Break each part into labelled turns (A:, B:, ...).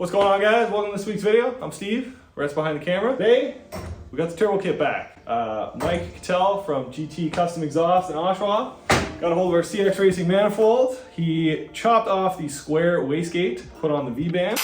A: What's going on, guys? Welcome to this week's video. I'm Steve, Rest behind the camera. Today, we got the turbo kit back. Mike Catel from GTE Custom Exhaust in Oshawa got a hold of our CX Racing Manifold. He chopped off the square wastegate, put on the V-band.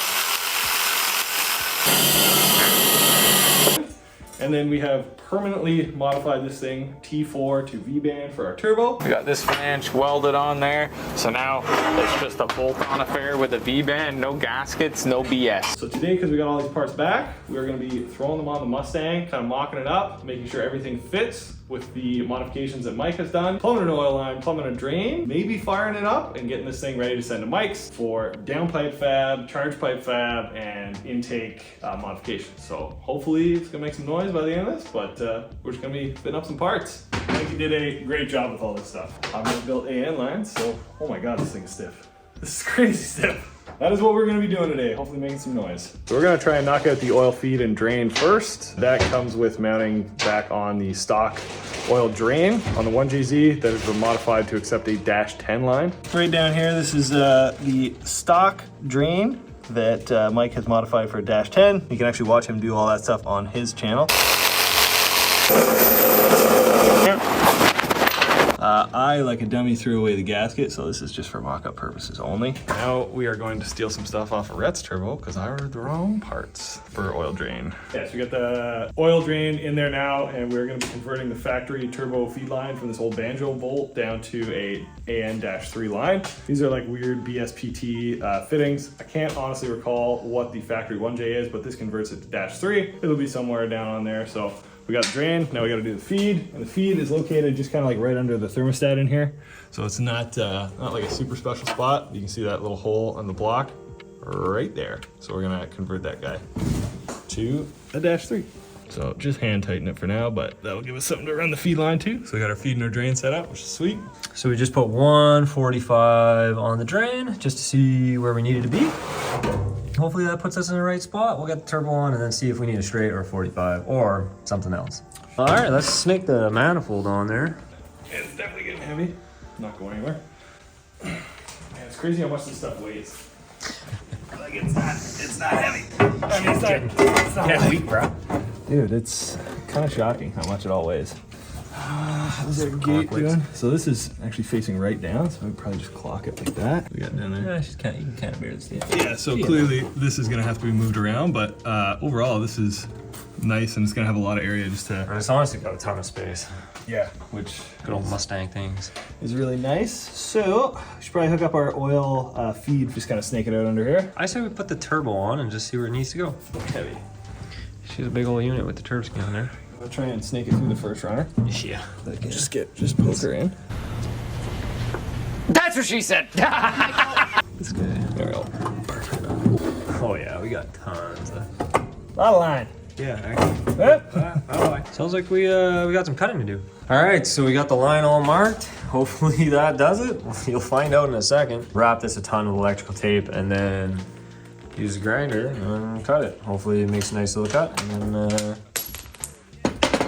A: And then we have permanently modified this thing T4 to V-band for our turbo.
B: We got this flange welded on there, so now it's just a bolt-on affair with a V-band, no gaskets, no BS.
A: So today, because we got all these parts back, we're going to be throwing them on the Mustang, kind of mocking it up, making sure everything fits with the modifications that Mike has done. Plumbing an oil line, plumbing a drain, maybe firing it up and getting this thing ready to send to Mike's for downpipe fab, charge pipe fab, and intake modifications. So hopefully it's gonna make some noise by the end of this, but we're just gonna be fitting up some parts. I think he did a great job with all this stuff. I've never built AN lines, so oh my god, this thing is stiff. This is crazy stiff. That is what we're gonna be doing today, hopefully making some noise. So we're gonna try and knock out the oil feed and drain first. That comes with mounting back on the stock oil drain on the 1JZ that has been modified to accept a -10 line. Right down here, this is the stock drain that Mike has modified for a -10. You can actually watch him do all that stuff on his channel. I, like a dummy, threw away the gasket, so this is just for mock-up purposes only. Now we are going to steal some stuff off of Rhett's turbo because I ordered the wrong parts for oil drain. Yeah, so we got the oil drain in there now, and we're going to be converting the factory turbo feed line from this old banjo bolt down to a AN-3 line. These are like weird BSPT fittings. I can't honestly recall what the factory 1J is, but this converts it to -3. It'll be somewhere down on there, so we got the drain, now we got to do the feed, and the feed is located just kind of like right under the thermostat in here. So it's not like a super special spot. You can see that little hole on the block right there. So we're gonna convert that guy to a -3. So just hand tighten it for now, but that'll give us something to run the feed line to. So we got our feed and our drain set up, which is sweet.
C: So we just put 145 on the drain just to see where we needed to be. Hopefully that puts us in the right spot. We'll get the turbo on and then see if we need a straight or 45 or something else. All right, let's snake the manifold on there.
A: It's definitely getting heavy. Not going anywhere. Man, it's crazy how much this stuff weighs. Like it's not heavy. I mean, it's not
C: Yeah, weak, bro.
A: Dude, it's kind of shocking how much it all weighs. How's that gate doing? So this is actually facing right down, so I'd probably just clock it like that. We got down there.
C: Yeah, you can kind of barely see it.
A: Yeah, so clearly this is gonna have to be moved around, but overall this is nice and it's gonna have a lot of area just to...
C: It's honestly got a ton of space.
A: Yeah, which...
C: Good old Mustang things.
A: Is really nice. So, we should probably hook up our oil feed, just kind of snake it out under here.
C: I say we put the turbo on and just see where it needs to go.
A: Heavy.
C: She's a big old unit with the turbo skin in there.
A: I'll try and snake it through the first runner.
C: Yeah.
A: Just poke her in.
B: That's what she said!
A: This guy. There we go.
C: Oh yeah, we got tons of...
A: Lot of line.
C: Yeah, actually. Sounds like we got some cutting to do. All right, so we got the line all marked. Hopefully that does it. You'll find out in a second. Wrap this a ton with electrical tape and then use a grinder and cut it. Hopefully it makes a nice little cut and then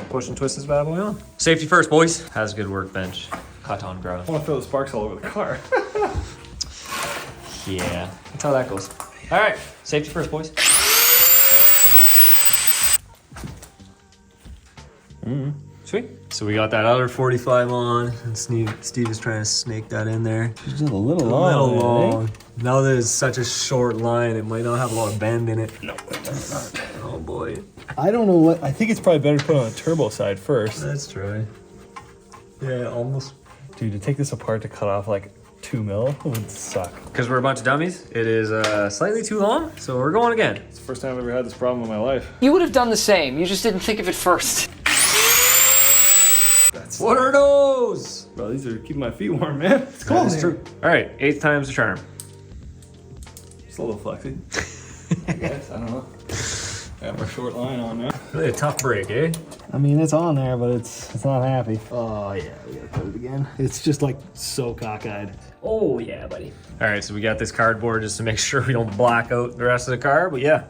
C: push and twist this bad boy on. Safety first, boys. Has a good workbench. Cut on ground.
A: I want to throw the sparks all over the car.
C: Yeah, that's how that goes. All right, safety first, boys. Sweet. So we got that other 45 on, and Steve is trying to snake that in there.
A: Just a little
C: long. Now there's such a short line, it might not have a lot of bend in it.
A: No, it does not.
C: Oh boy.
A: I don't know what, I think it's probably better to put on the turbo side first.
C: Let's try. Yeah, almost.
A: Dude, to take this apart to cut off like 2 mil would suck.
C: Because we're a bunch of dummies, it is slightly too long, so we're going again.
A: It's the first time I've ever had this problem in my life.
B: You would have done the same, you just didn't think of it first.
C: What are those?
A: Bro, these are keeping my feet warm, man. It's cold.
C: That's true. All right, 8th time's the charm.
A: Just a little flexy. I guess, I don't know. I got my short line on now.
C: Really a tough break, eh?
A: I mean, it's on there, but it's not happy. Oh yeah, we gotta cut it again. It's just like so cockeyed.
C: Oh yeah, buddy. All right, so we got this cardboard just to make sure we don't black out the rest of the car, but yeah.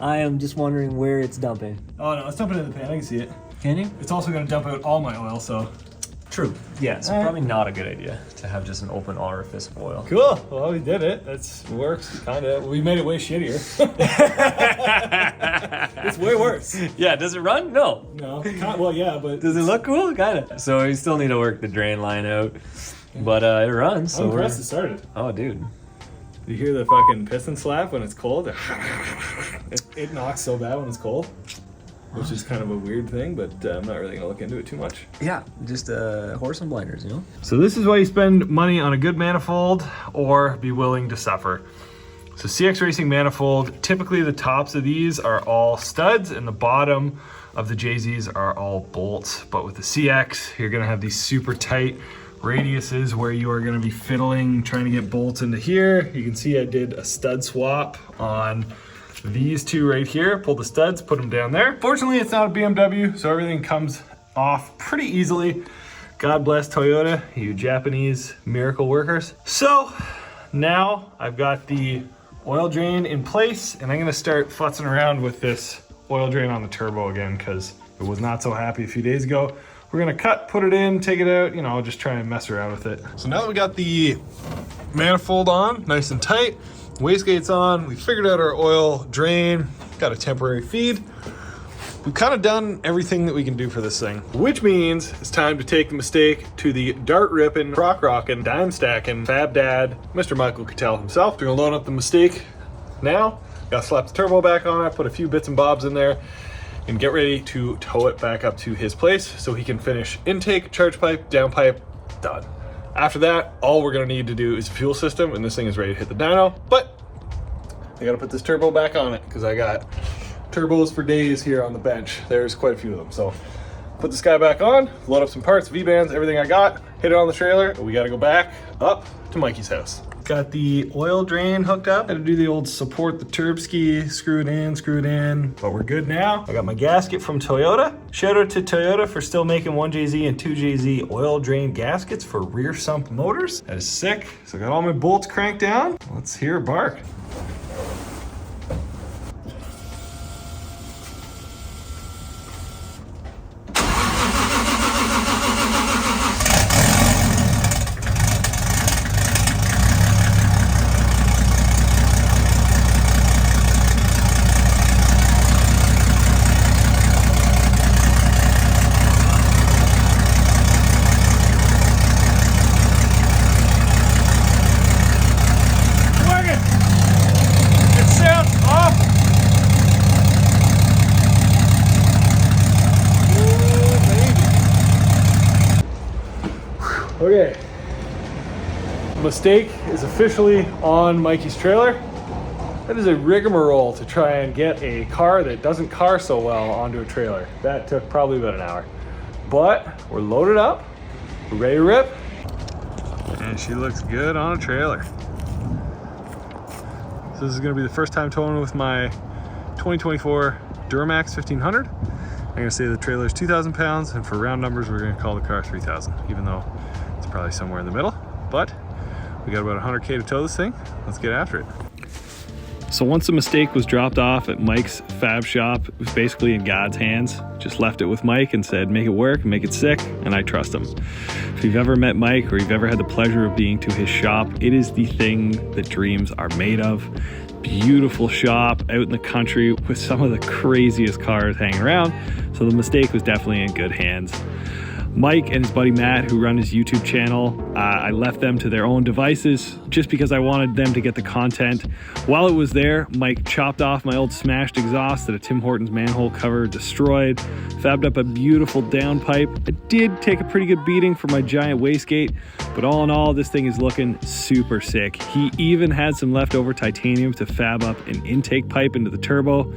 C: I am just wondering where it's dumping.
A: Oh no, let's dump it in the pan. I can see it.
C: Can you?
A: It's also going to dump out all my oil, so.
C: True. Yeah, it's probably not a good idea to have just an open orifice of oil.
A: Cool. Well, we did it. That's works, kind of. We made it way shittier. It's way worse.
C: Yeah, does it run? No.
A: No. Well, yeah, but.
C: Does it look cool? Kinda. So we still need to work the drain line out. But it runs, so
A: I'm impressed it started.
C: Oh, dude.
A: You hear the fucking piston slap when it's cold? It knocks so bad when it's cold. Which is kind of a weird thing, but I'm not really gonna look into it too much.
C: Yeah, just horse and blinders, you know?
A: So this is why you spend money on a good manifold or be willing to suffer. So CX Racing Manifold, typically the tops of these are all studs and the bottom of the JZs are all bolts. But with the CX, you're gonna have these super tight radiuses where you are gonna be fiddling, trying to get bolts into here. You can see I did a stud swap on these two right here. Pull the studs, put them down there. Fortunately, it's not a BMW, so everything comes off pretty easily. God bless Toyota, you Japanese miracle workers. So now I've got the oil drain in place and I'm gonna start futzing around with this oil drain on the turbo again because it was not so happy a few days ago. We're gonna cut, put it in, take it out, you know, just try and mess around with it. So now that we got the manifold on, nice and tight, wastegate's on, we figured out our oil drain, got a temporary feed. We've kind of done everything that we can do for this thing, which means it's time to take the mistake to the dart ripping, crock rocking, dime stacking, fab dad, Mr. Michael Catel himself. We're gonna load up the mistake now. Gotta slap the turbo back on it, put a few bits and bobs in there, and get ready to tow it back up to his place so he can finish intake, charge pipe, downpipe, done. After that, all we're gonna need to do is a fuel system and this thing is ready to hit the dyno, but I gotta put this turbo back on it because I got turbos for days here on the bench. There's quite a few of them. So put this guy back on, load up some parts, V-bands, everything I got, hit it on the trailer, and we gotta go back up to Mikey's house. Got the oil drain hooked up. Had to do the old support the turb ski, screw it in, but we're good now. I got my gasket from Toyota. Shout out to Toyota for still making 1JZ and 2JZ oil drain gaskets for rear sump motors. That is sick. So I got all my bolts cranked down. Let's hear it bark. Okay, mistake is officially on Mikey's trailer. That is a rigmarole to try and get a car that doesn't car so well onto a trailer. That took probably about an hour. But we're loaded up, we're ready to rip. And she looks good on a trailer. So this is gonna be the first time towing with my 2024 Duramax 1500. I'm gonna say the trailer is 2,000 pounds, and for round numbers, we're gonna call the car 3,000, even though it's probably somewhere in the middle. But we got about 100K to tow this thing. Let's get after it. So once the mistake was dropped off at Mike's fab shop, it was basically in God's hands. Just left it with Mike and said, make it work, make it sick, and I trust him. If you've ever met Mike or you've ever had the pleasure of being to his shop, it is the thing that dreams are made of. Beautiful shop out in the country with some of the craziest cars hanging around. So the mistake was definitely in good hands. Mike and his buddy Matt, who run his YouTube channel, I left them to their own devices just because I wanted them to get the content. While it was there, Mike chopped off my old smashed exhaust that a Tim Hortons manhole cover destroyed, fabbed up a beautiful downpipe. I did take a pretty good beating for my giant wastegate, but all in all, this thing is looking super sick. He even had some leftover titanium to fab up an intake pipe into the turbo.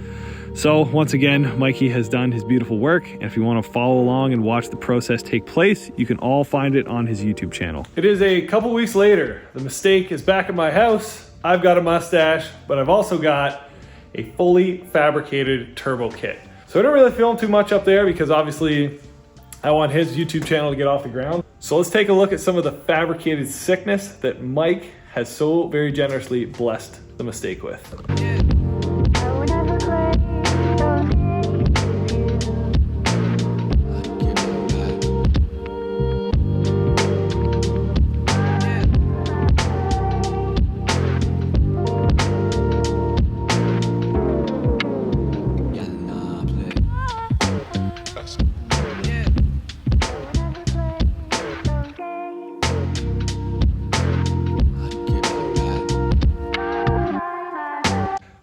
A: So once again, Mikey has done his beautiful work, and if you want to follow along and watch the process take place, you can all find it on his YouTube channel. It is a couple weeks later. The mistake is back at my house. I've got a mustache, but I've also got a fully fabricated turbo kit. So I don't really film too much up there because obviously I want his YouTube channel to get off the ground. So let's take a look at some of the fabricated sickness that Mike has so very generously blessed the mistake with.
D: I would never play.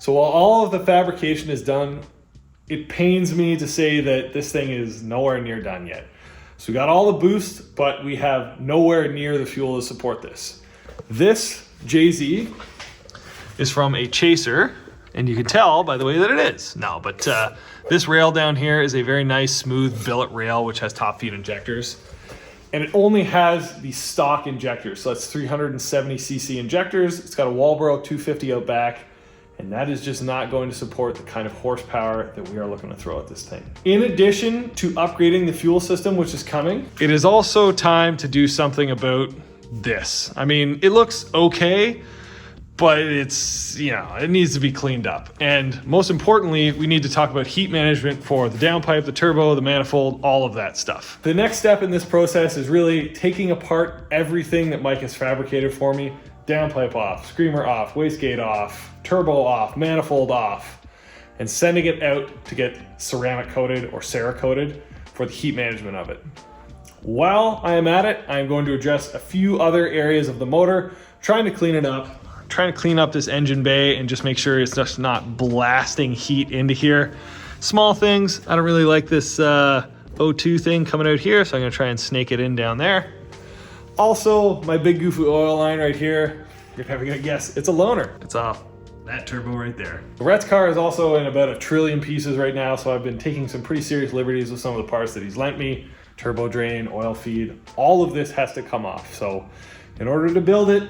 A: So while all of the fabrication is done, it pains me to say that this thing is nowhere near done yet. So we got all the boost, but we have nowhere near the fuel to support this. This JZ is from a Chaser, and you can tell by the way that it is. No, but this rail down here is a very nice smooth billet rail, which has top feed injectors. And it only has the stock injectors. So that's 370cc injectors. It's got a Walbro 250 out back. And that is just not going to support the kind of horsepower that we are looking to throw at this thing. In addition to upgrading the fuel system, which is coming, it is also time to do something about this. I mean, it looks okay, but it's, you know, it needs to be cleaned up. And most importantly, we need to talk about heat management for the downpipe, the turbo, the manifold, all of that stuff. The next step in this process is really taking apart everything that Mike has fabricated for me. Downpipe off, screamer off, wastegate off, turbo off, manifold off, and sending it out to get ceramic coated or Cerakoted for the heat management of it. While I am at it, I am going to address a few other areas of the motor, trying to clean it up, trying to clean up this engine bay and just make sure it's just not blasting heat into here. Small things. I don't really like this O2 thing coming out here, so I'm gonna try and snake it in down there. Also, my big goofy oil line right here, you're never gonna guess, it's a loaner. It's off that turbo right there. Rhett's car is also in about 1 trillion pieces right now, so I've been taking some pretty serious liberties with some of the parts that he's lent me. Turbo drain, oil feed, all of this has to come off. So in order to build it,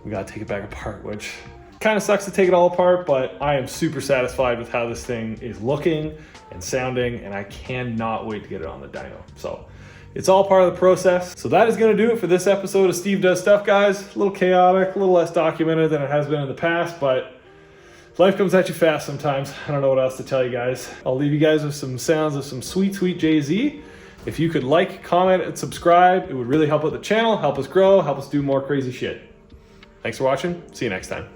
A: we gotta take it back apart, which kind of sucks to take it all apart, but I am super satisfied with how this thing is looking and sounding, and I cannot wait to get it on the dyno. So it's all part of the process. So that is gonna do it for this episode of Steve Does Stuff, guys. A little chaotic, a little less documented than it has been in the past, but life comes at you fast sometimes. I don't know what else to tell you guys. I'll leave you guys with some sounds of some sweet, sweet Jay-Z. If you could like, comment, and subscribe, it would really help out the channel, help us grow, help us do more crazy shit. Thanks for watching. See you next time.